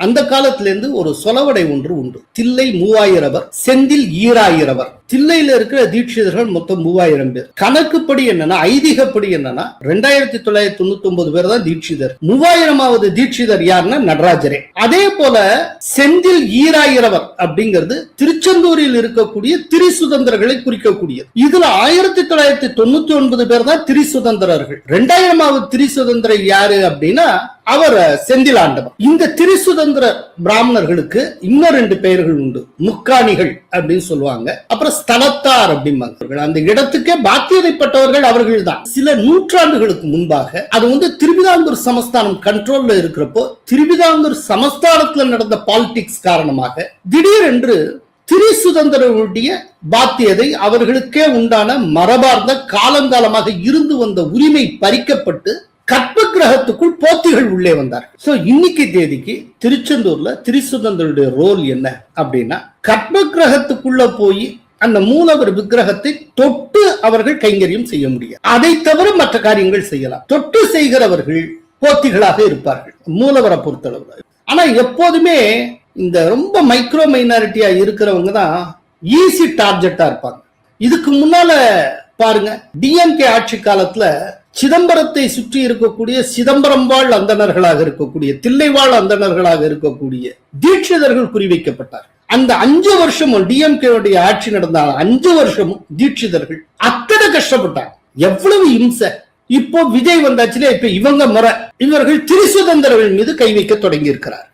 அந்த காலத்துல இருந்து ஒரு சொலவடை ஒன்று உண்டு. தில்லை 3000 செந்தில் 2000. தில்லையில இருக்கிற தீட்சிதர்கள் மொத்தம் 3000 பேர். கணக்குப்படி என்னன்னா, ஐதீகப்படி என்னன்னா 2999 பேர் தான் தீட்சிதர். 3000வது தீட்சிதர் யாருன்னா நடராஜரே. அதே போல செந்தில் 2000 அப்படிங்கிறது திருச்செந்தூரில் இருக்கக்கூடிய திரிசுதந்திரர்களை குறிக்கக்கூடியது. இதுல 1999 பேர் தான் திரிசுதந்திரர்கள். 2000வது திரிசுதந்திரர் யாரு அப்படின்னா அவர் செந்திலாண்டவர். இந்த திரிசுதந்திர பிராமணர்களுக்கு இன்னும் 2 பெயர்கள் உண்டு. முக்காணிகள் அப்படின்னு சொல்லுவாங்க, அப்புறம் ஸ்தலத்தார் அப்படிம்பாங்க. அந்த இடத்துக்கே பாத்தியதைப்பட்டவர்கள் அவர்கள் தான். சில நூற்றாண்டுகளுக்கு முன்பாக அது திருவிதாங்கூர் சமஸ்தானம் கண்ட்ரோல்ல இருக்கிறப்போ, திருவிதாங்கூர் சமஸ்தானத்துல நடந்த பாலிடிக்ஸ் காரணமாக திடீரென்று திரிசுதந்திரர்களுடைய பாத்தியதை, அவர்களுக்கே உண்டான மரபார்ந்த காலங்காலமாக இருந்து வந்த உரிமை பறிக்கப்பட்டு கற்ப கிரகத்துக்குள் போத்திகள் உள்ளே வந்தார். சோ இன்னைக்கு தேதிக்கு திருச்செந்தூர்ல திரிசுதந்திரருடைய ரோல் என்ன அப்படின்னா, கற்ப கிரகத்துக்குள்ள போய் அந்த மூலவர் விக்கிரகத்தை தொட்டு அவர்கள் கைங்கரியம் செய்ய முடியாது. அதை தவிர மற்ற காரியங்கள் செய்யலாம். தொட்டு செய்கிறவர்கள் போத்திகளாக இருப்பார்கள் மூலவரை பொறுத்தளவு. ஆனா எப்போதுமே இந்த ரொம்ப மைக்ரோ மைனாரிட்டியா இருக்கிறவங்க தான் ஈஸி டார்கெட்டா இருப்பாங்க. இதுக்கு முன்னால பாருங்க, டிஎம்கே ஆட்சி காலத்துல சிதம்பரத்தை சுற்றி இருக்கக்கூடிய சிதம்பரம் வாழ் அந்தணர்களாக இருக்கக்கூடிய, தில்லை வாழ் அந்தணர்களாக இருக்கக்கூடிய தீட்சிதர்கள் குறிவைக்கப்பட்டார். அந்த 5 வருஷமும் டிஎம்கே ஆட்சி நடந்தாலும் 5 வருஷமும் தீட்சிதர்கள் அத்தனை கஷ்டப்பட்டாங்க. எவ்வளவு இம்சை. இப்போ விஜய் வந்தாச்சுல, இப்ப இவங்க முறை, இவர்கள் திரிசுதந்திரர்கள் மீது கை வைக்க தொடங்கி இருக்கிறார்.